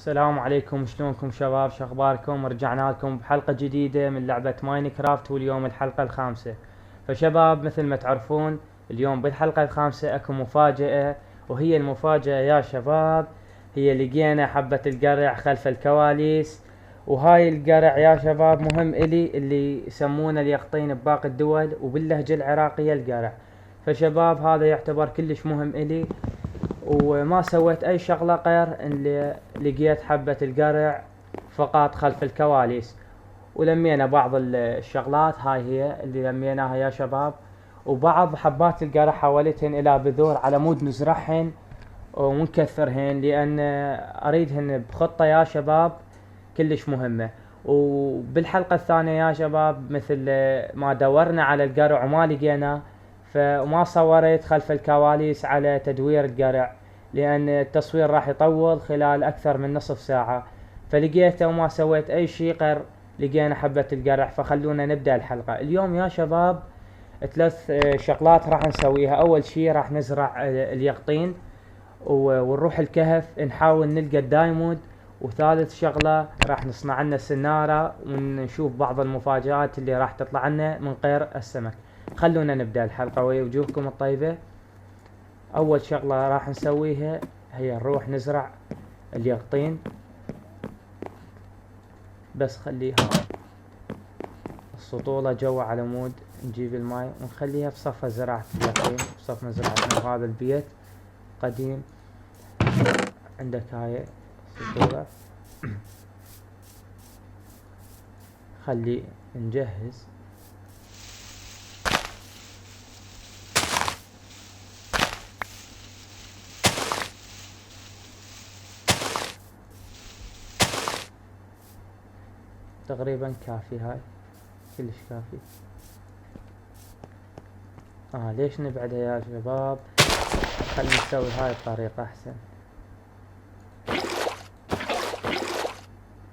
السلام عليكم، شلونكم شباب؟ شخباركم؟ رجعنا لكم بحلقة جديدة من لعبة ماينكرافت، واليوم الحلقة الخامسة. فشباب مثل ما تعرفون اليوم بالحلقة الخامسة اكو مفاجأة، وهي المفاجأة يا شباب هي لقينا حبة القرع خلف الكواليس. وهاي القرع يا شباب مهم الي، اللي يسمونه اليقطين بباقي الدول وباللهجة العراقية القرع. فشباب هذا يعتبر كلش مهم الي، وما سويت اي شغلة غير ان لقيت حبة القرع فقط خلف الكواليس. ولمينا بعض الشغلات، هاي هي اللي لميناها يا شباب. وبعض حبات القرع حولتهن الى بذور على مود نزرعهن ونكثرهن، لان اريدهن بخطة يا شباب كلش مهمة. وبالحلقة الثانية يا شباب مثل ما دورنا على القرع وما لقينا، فما صورت خلف الكواليس على تدوير القرع، لان التصوير راح يطول خلال اكثر من نصف ساعة. فلقيته وما سويت اي شي غير لقينا حبة القرع. فخلونا نبدأ الحلقة اليوم يا شباب. ثلاث شغلات راح نسويها. اول شي راح نزرع اليقطين ونروح الكهف نحاول نلقى الدايموند. وثالث شغلة راح نصنع لنا سنارة ونشوف بعض المفاجآت اللي راح تطلع لنا من غير السمك. خلونا نبدأ الحلقة ويا وجوهكم الطيبة. اول شغلة راح نسويها هي نروح نزرع اليقطين، بس خليها السطولة جوا على مود نجيب الماي ونخليها بصفها زراعة اليقطين، بصفنا زراعتنا. هذا البيت قديم، عندك هاي السطولة. خلي نجهز. تقريبا كافي، هاي كلش كافي. ليش نبعدها يا شباب؟ خلينا نسوي هاي الطريقة احسن،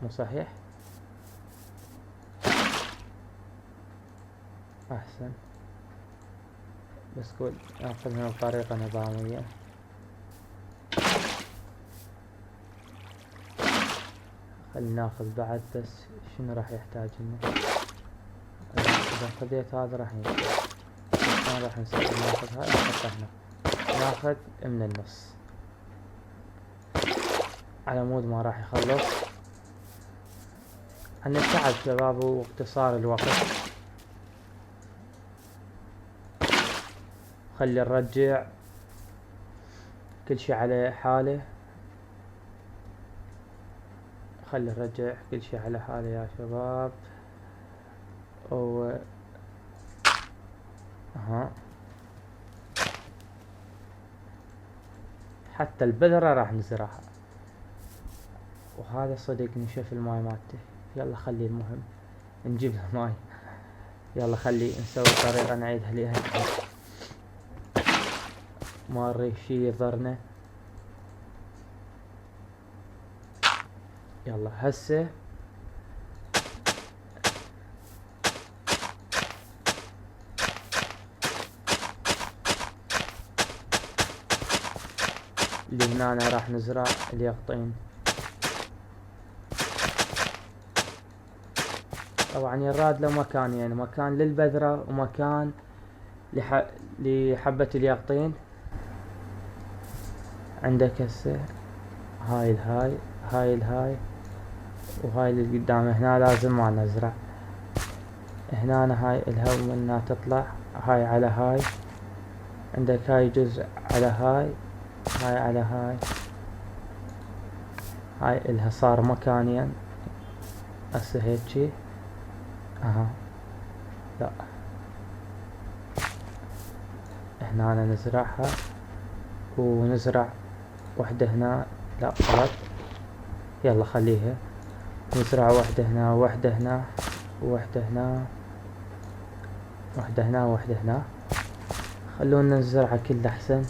مو صحيح؟ احسن، بس قول ناخذها بطريقة نظامية. خلينا ناخذ بعد، بس شنو راح يحتاج لنا؟ اذا خذيت هذا راح ينفع. ما راح نسوي، ناخذ هاي نحطها هنا، ناخذ من النص على مود ما راح يخلص. عن التعب شباب واختصار الوقت. خلي نرجع كل شي على حاله، خلي نرجع كل شي على حاله يا شباب. حتى البذرة راح نزرعها. وهذا صدق نشف الماي مالته. يلا خلي المهم نجيب الماي. يلا خلي نسوي طريقة نعيدها لها، ما نريد شي يضرنا. يلا هسه اللي هنا راح نزرع اليقطين. طبعا يراد له مكان، يعني مكان للبذرة ومكان لحبة اليقطين. عندك هسه هاي الهاي، هاي الهاي، وهاي اللي قدام هنا لازم ما نزرع. هنا هاي الهوا منها تطلع، هاي على هاي. عندك هاي جزء على هاي، هاي على هاي. هاي الها صار مكانين هسه هيجي. لا هنا نزرعها ونزرع وحدة هنا. لا غلط، يلا خليها. نزرع وحدة هنا ووحدة هنا ووحدة هنا، وحدة هنا ووحدة هنا. خلونا نزرعها كلها احسن،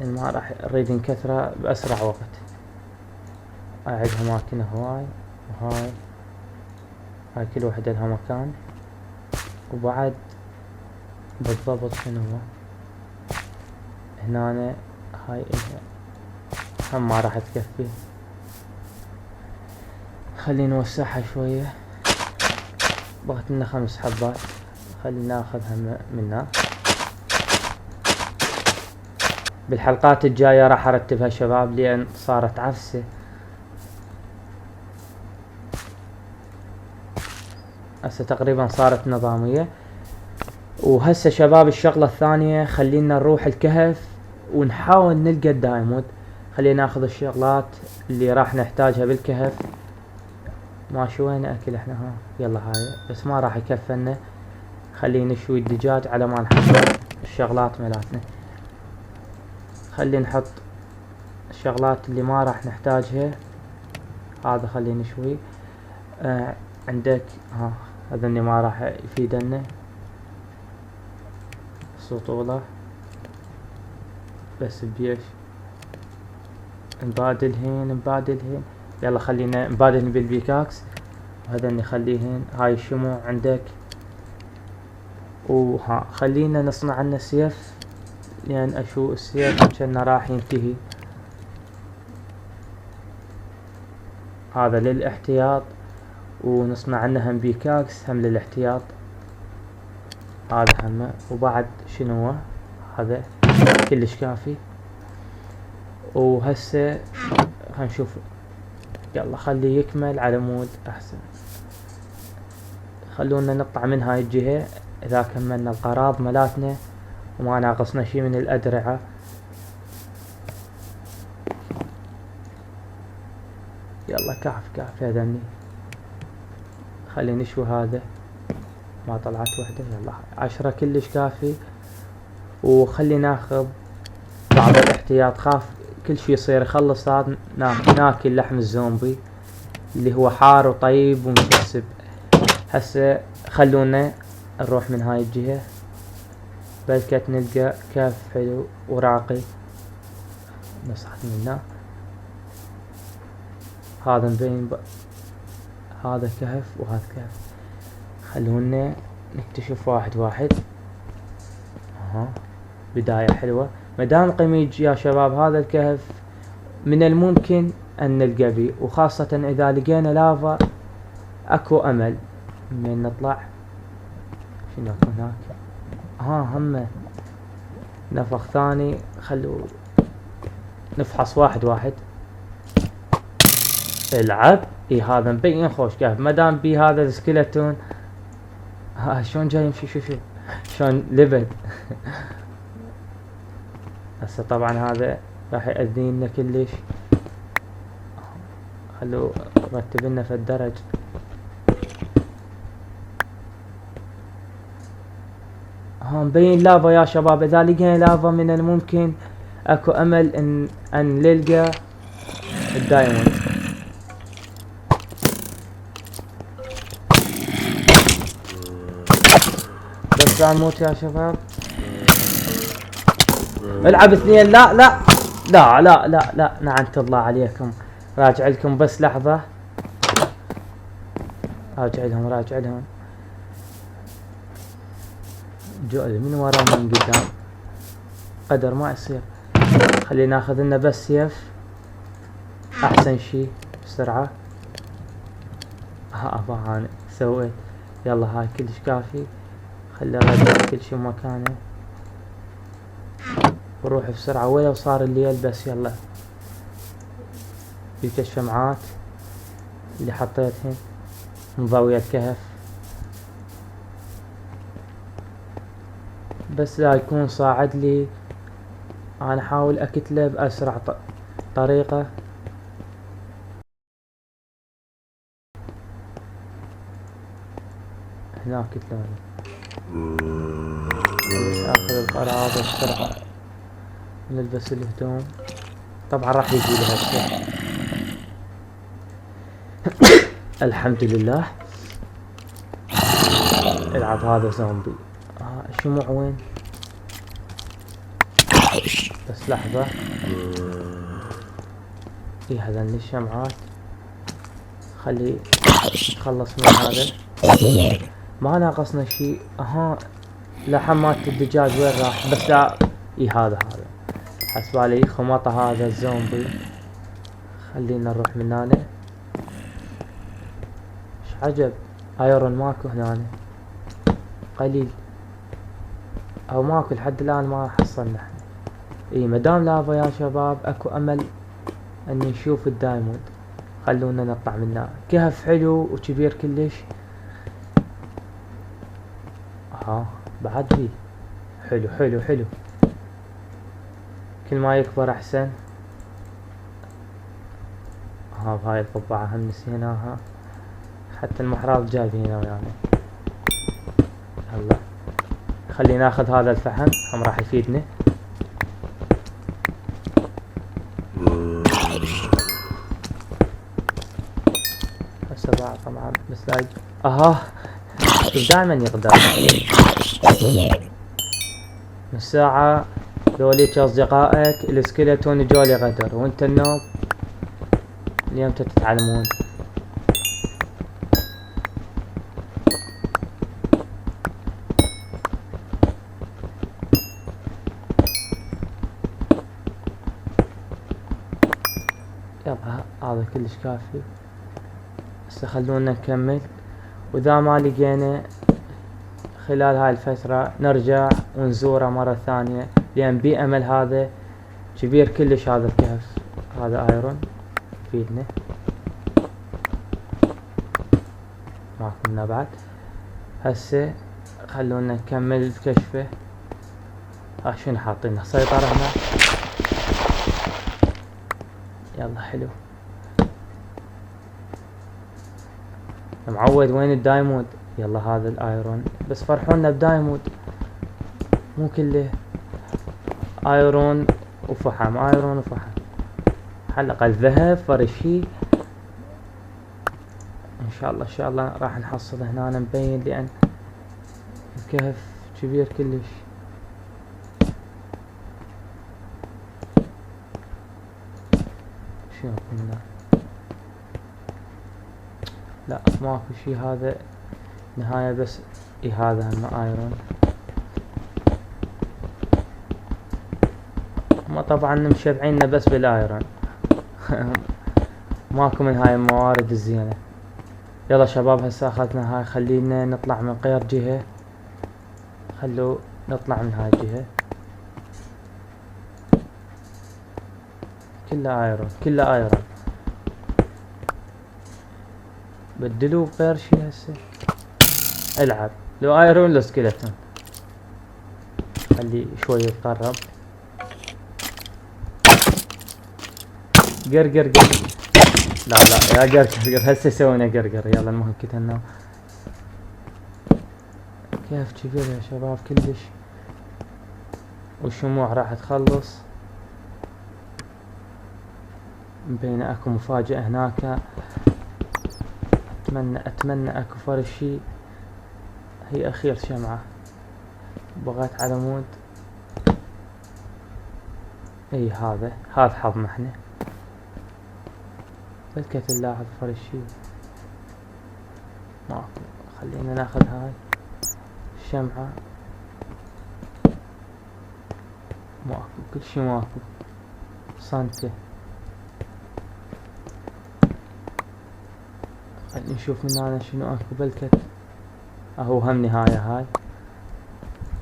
ما راح نريد نكثرها باسرع وقت. اعد اماكن هواي وهاي، هاي كل وحدة لها مكان. وبعد بالضبط شنو هو هنا، هاي هم ما راح تكفي. خلينا نوسعها شوية. بغت لنا 5 حبات، خلينا ناخذها منها. بالحلقات الجاية راح ارتبها شباب لان صارت عفسة. هسه تقريبا صارت نظامية. وهسه شباب الشغلة الثانية، خلينا نروح الكهف ونحاول نلقى الدايموند. خلينا ناخذ الشغلات اللي راح نحتاجها بالكهف. ماشي وين اكل احنا؟ ها يلا هاي بس ما راح يكفلنا. خلينا نشوي الدجاج على ما نحضر الشغلات مالتنا. خلينا نحط الشغلات اللي ما راح نحتاجها. هذا خلينا نشوي. عندك هذا اللي ما راح يفيدنا. سطولة بس بيش نبادلهن. يلا خلينا نبادلهن بالبيكاكس. وهذا نخليهن. هاي الشموع عندك. خلينا نصنع لنا سيف لان اشوف السيف كأنه راح ينتهي. هذا للاحتياط، ونصنع لنا هم بيكاكس هم للاحتياط. هذا هم. وبعد شنو هذا كلش كافي. وهسه هنشوف. يلا خليه يكمل على مود احسن. خلونا نقطع من هاي الجهة اذا كملنا القراض ملاتنا وما ناقصنا شي من الادرعة. يلا كافي هذني. خلينا نشوي هذا. ما طلعت وحدة. يلا 10 كلش كافي. وخلي ناخذ بعض الاحتياط. خاف كل شي يصير يخلص هذا ناكل لحم الزومبي اللي هو حار وطيب ومكسب. هسه خلونا نروح من هاي الجهة بلكت نلقى كهف حلو وراقي نصعد منه. هذا مبين هذا كهف وهذا كهف. خلونا نكتشف واحد. بداية حلوة. مدام قميج يا شباب هذا الكهف من الممكن ان نلقى بيه، وخاصة اذا لقينا لافا اكو امل من نطلع. شنو اكو هناك؟ هم نفخ ثاني. خلو نفحص واحد. العب. هذا مبين خوش كهف مدام بي هذا السكيلتون. شلون جاي يمشي. شوف شلون لبد. هسه طبعا هذا راح يأذينا كلش. خلو رتب لنا في الدرج. مبين لافا يا شباب. اذا لقينا لافا من الممكن اكو امل ان نلقى الدايموند. بس لا نموت يا شباب. العب 2. لا نعنت الله عليكم. راجع لكم بس لحظة. راجع لهم. جؤل من ورا من قدام. قدر ما يصير. خلينا ناخذ لنا بس سيف احسن شي بسرعة. هاني سويت. يلا هاي كلش كافي. خلي ارجع كل شي مكانه وروح بسرعة ولو صار الليل. بس يلا تلك الشمعات اللي حطيتهن مضوية الكهف بس لا يكون صاعد لي. انا احاول اكتله باسرع طريقة. هناك كتلوني. اخذ القراض بسرعة. نلبس الهدوم. طبعا راح يجي لها الشيء. الحمد لله. العب هذا زومبي. الشموع وين؟ بس لحظة. هذا الشمعات. خلي نخلص من هذا. ما ناقصنا شيء. لحم مالت الدجاج وين راح؟ بس لا. هذا حسبالي خمطة هذا الزومبي. خلينا نروح من هنا. عجب ايرون ماكو هنا قليل، او ماكو لحد الان ما حصلنا احنا. اي مدام لافا يا شباب اكو امل ان نشوف الدايموند. خلونا نطلع منها. كهف حلو وكبير كلش. بعد فيه حلو حلو حلو، كل ما يكبر احسن. بهاي القبعة هم نسيناها، حتى المحراث جايبينه يعني. يلا خلينا ناخذ هذا الفحم، هم راح يفيدنا. هسه بعد طبعا بس لا شوف دائما يقدر. من ساعة ذوليك اصدقائك السكيلتون جولي غدر وانت النوب اليوم تتعلمون. يلا هذا كلش كافي. هسه خلونا نكمل، واذا ما لقينا خلال هاي الفترة نرجع ونزوره مرة ثانية، لان بي امل هذا كبير كلش. هذا الكهف هذا ايرون يفيدنا. ماكو منا بعد. هسه خلونا نكمل الكشفة. شنو حاطينه سيطرة هنا. يلا حلو. معود وين الدايموند؟ يلا هذا الايرون بس فرحونا بدايموند مو كله ايرون وفحم ايرون وفحم. على الاقل ذهب فرشي ان شاء الله. ان شاء الله راح نحصل هنا مبين، لان الكهف كبير كلش. شنو قلنا؟ لا ماكو شي. هذا نهاية بس. هذا هم ايرون. ما طبعا مشبعيننا بس بالايرون. ماكو من هاي الموارد الزينة. يلا شباب هسه اخذنا هاي، خلينا نطلع من غير جهة. خلو نطلع من هاي الجهة. كله ايرون كله ايرون. بدلوا غير شي هسه. العب لو ايرون لو سكيلتون. خلي شوي يتقرب. قرقر لا يا قرقر هسه سوينا قرقر. يلا المهم كتلنا. كيف كبير يا شباب كلش، والشموع راح تخلص. مبين اكو مفاجأة هناك. اتمنى اكو فرشي. هي اخير شمعة. بغيت على مود. اي هذا حظنا احنا. فلكت اللاعب فرشي ماكو. خلينا ناخذ هاي الشمعة. ماكو كل شي ماكو. صنته. خلينا نشوف من هنا شنو اكو. بلكت اهو هم نهاية هاي.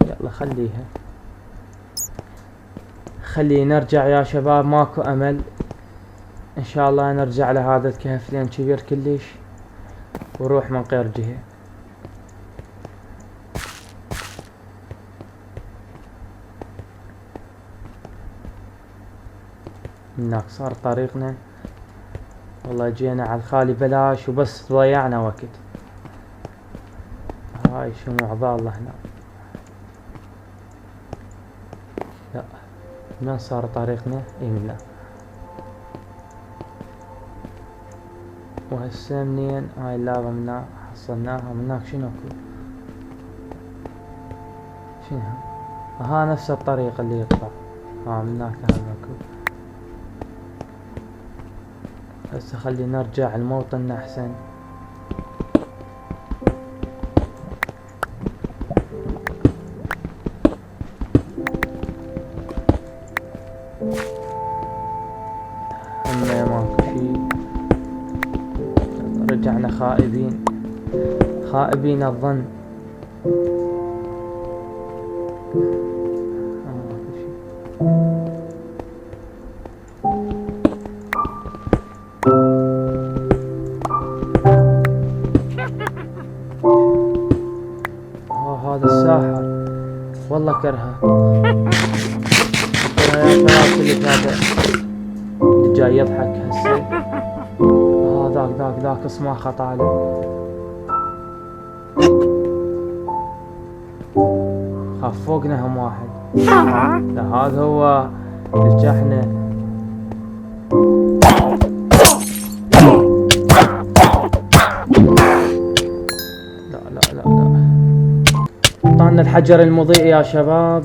يلا خلينا نرجع يا شباب. ماكو امل. ان شاء الله نرجع لهذا الكهف لان كبير كلش، وروح من غير جهة. هناك صار طريقنا. والله جينا على الخالي بلاش وبس ضيعنا وقت. هاي شموع ضالة هنا. لا من صار طريقنا؟ اي منا. وهسه منين هاي اللافا منا حصلناها؟ مناك شنو اكو؟ شنو ها نفس الطريق اللي يطلع. مناك هم اكو. هسه خلينا نرجع لموطننا احسن. ماكو شي. رجعنا خائبين. خائبين الظن. هذا الساحر والله كرهه. يا شباب اللي تابع اللي جاي يضحك هسه. ذاك صماخه طالع. خاف فوقنا هم واحد. لا هذا هو الجحنة. لا طعنا الحجر المضيء يا شباب،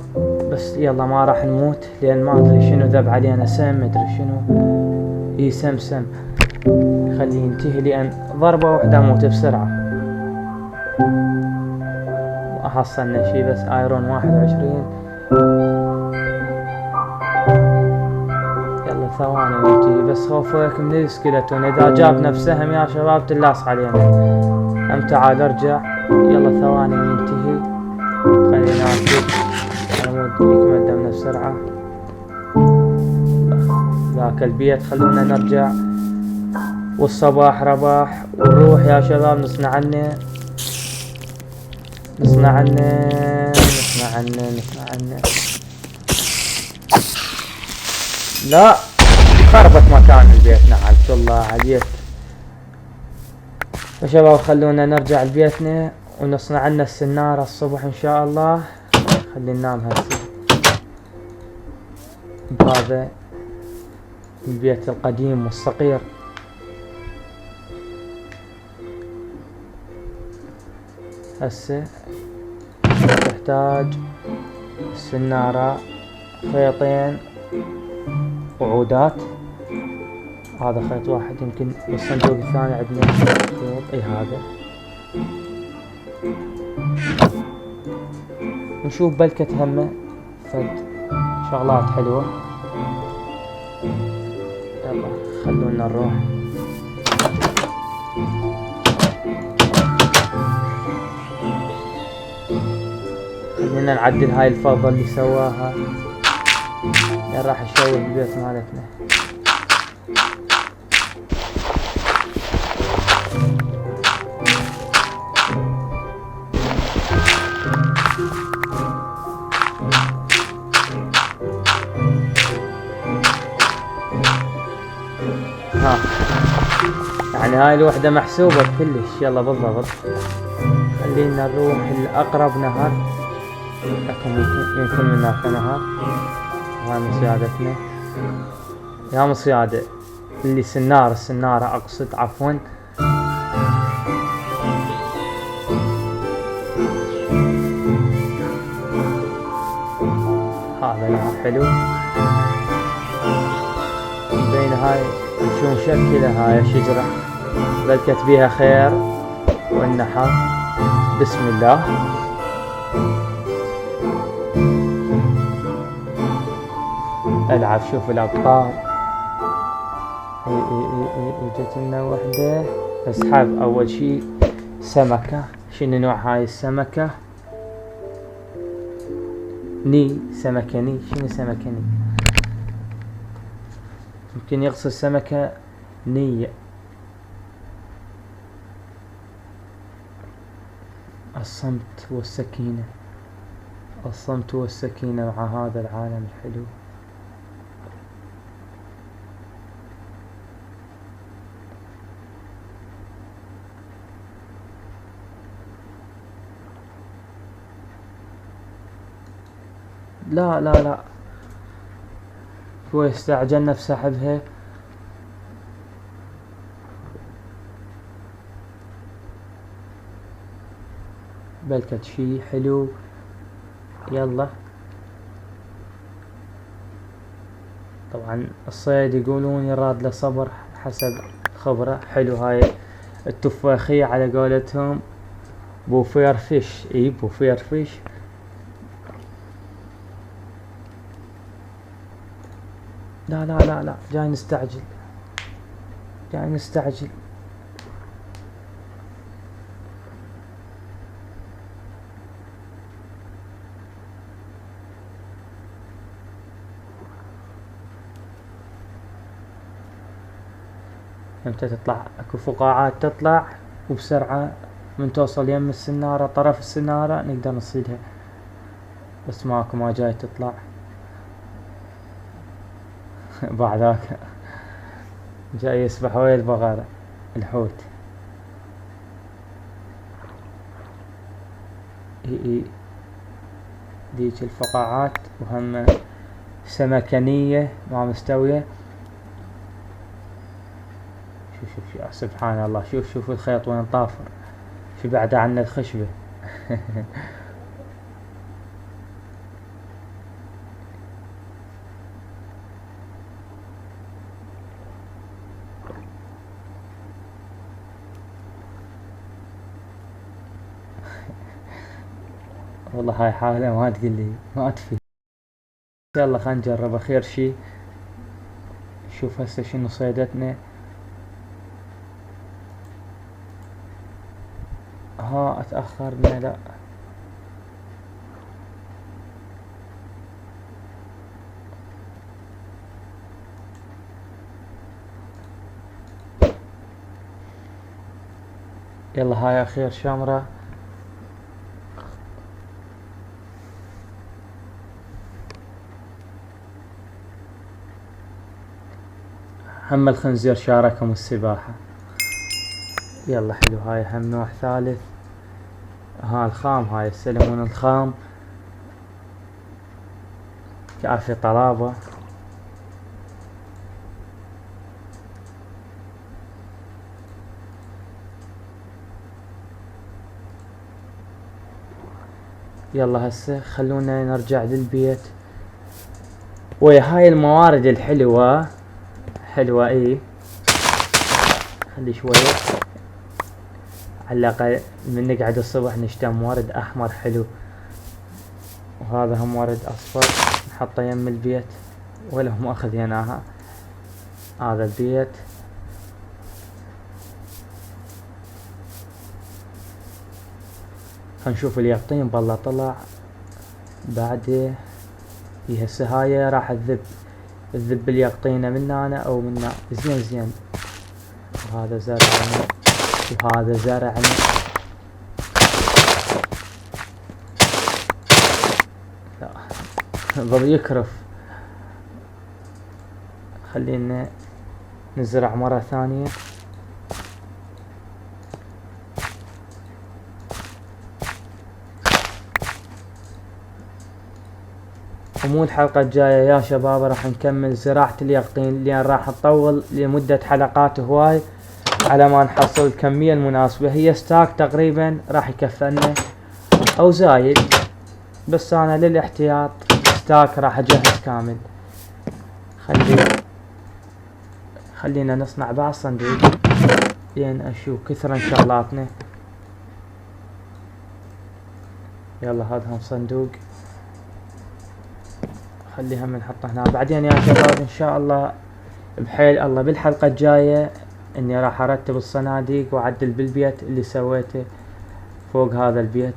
بس يلا ما راح نموت لان ما ادري شنو ذب علينا سم، مدري شنو. سم خليه ينتهي لان ضربة واحدة اموت بسرعة. ما حصلنا شي بس ايرون 21. يلا ثواني وينتهي، بس خوفك من السكيلتون اذا جاب نفسهم يا شباب تلاص علينا. تعال ارجع. يلا ثواني وينتهي. خلينا نشوف على مود يكمل دمنا بسرعة. ذاك البيت خلونا نرجع، والصباح رباح. ونروح يا شباب نصنع عنه. لا خربت مكان البيت. نعلت الله عليك يا شباب. خلونا نرجع لبيتنا ونصنع لنا السنارة الصبح ان شاء الله. خلينا ننام هسه بهذا البيت القديم والصقير. هسه تحتاج السنارة، خيطين وعودات. هذا خيط واحد يمكن، بالصندوق الثاني عندنا خيط. هذا نشوف بلكة همه فد شغلات حلوة. يلا خلونا نروح. خلينا نعدل هاي الفوضى اللي سواها. راح نشوي البيت مالتنا. يعني هاي الوحدة محسوبة كلش. يلا بالضبط. خلينا نروح لأقرب نهر. يمكن من هناك نهر. هاي مسيادتنا يا مسيادة اللي السنارة اقصد عفوا. هذا نهر حلو. بين هاي شو مشكلة هاي شجرة بلكت بيها خير والنحر. بسم الله. العب شوف الابطال. اجت لنا وحدة اسحب. اول شي سمكة. شنو نوع هاي السمكة؟ سمكة ني. شنو سمكة ني؟ يمكن يقصد سمكة نية. الصمت والسكينة مع هذا العالم الحلو. لا هو استعجلنا في سحبها. بلكت شي حلو. يلا طبعا الصيد يقولون يراد له صبر حسب خبرة. حلو هاي التفاخية على قولتهم. بوفير فيش. بوفير فيش. لا جاي نستعجل. امتى تطلع، اكو فقاعات تطلع وبسرعة من توصل يم السنارة طرف السنارة نقدر نصيدها، بس ماكو ما جاي تطلع. بعداك جاي يسبح ويا البغرة الحوت. اي ديج الفقاعات وهم سمكنية ما مستوية. شوف سبحان الله، شوف الخيط وين طافر، في بعد عنا الخشبة. والله هاي حالة ما تقلي ما تفي. ان شاء الله خلينا نجرب خير شي. شوف هسه شنو صيدتنا. ها اتأخرنا، لا يلا هاي اخير شمرة. هم الخنزير شاركهم السباحة. يلا حلو، هاي هم نوع ثالث. ها الخام، هاي السلمون الخام كافي طلابة. يلا هسه خلونا نرجع للبيت ويا هاي الموارد الحلوة. حلوة ايه، خلي شوية على الأقل من نقعد الصبح نشتم ورد أحمر حلو، وهذا هم ورد أصفر نحطه يم البيت ولا هم أخذيناها. هذا البيت هنشوف اليقطين بالله طلع بعد. هسه هاي راح تذب اليقطينه من هنا او من هنا زين. وهذا زرعنا وهذا زرعنا. لا ظل يكرف. خلينا نزرع مرة ثانية. ومو الحلقة الجاية يا شباب راح نكمل زراعة اليقطين، لان راح نطول لمدة حلقات هواي على ما نحصل الكمية المناسبة. هي ستاك تقريبا راح يكفلنا او زايد، بس انا للاحتياط ستاك راح اجهز كامل. خلينا نصنع بعض صندوق لين اشوف كثرا شغلاتنا. يلا هذا هم صندوق، خليها نحطه هنا بعدين يا شباب ان شاء الله. بحيل الله بالحلقة الجاية اني راح ارتب الصناديق واعدل بالبيت اللي سويته فوق هذا البيت.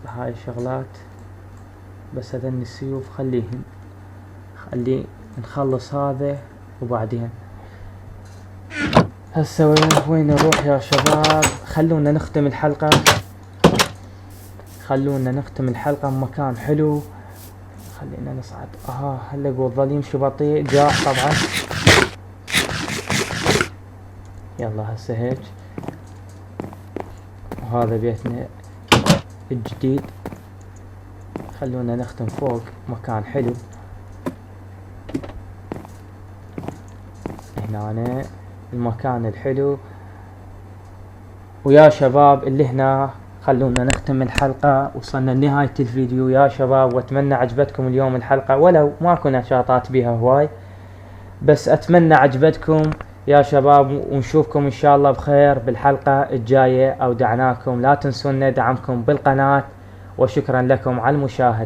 هاي الشغلات بس هذني السيوف خلي نخلص هذا وبعدين هسه وين نروح يا شباب. خلونا نختم الحلقة بمكان حلو. خلينا نصعد. هلا الظل يمشي بطيء جاء طبعا. يلا هسه هيك، وهذا بيتنا الجديد. خلونا نختم فوق مكان حلو هنا المكان الحلو. ويا شباب اللي هنا خلونا نختم الحلقة. وصلنا لنهاية الفيديو يا شباب، واتمنى عجبتكم اليوم الحلقة ولو ماكو نشاطات بيها هواي، بس اتمنى عجبتكم يا شباب. ونشوفكم ان شاء الله بخير بالحلقة الجاية. اودعناكم، لا تنسونا دعمكم بالقناة، وشكرا لكم على المشاهدة.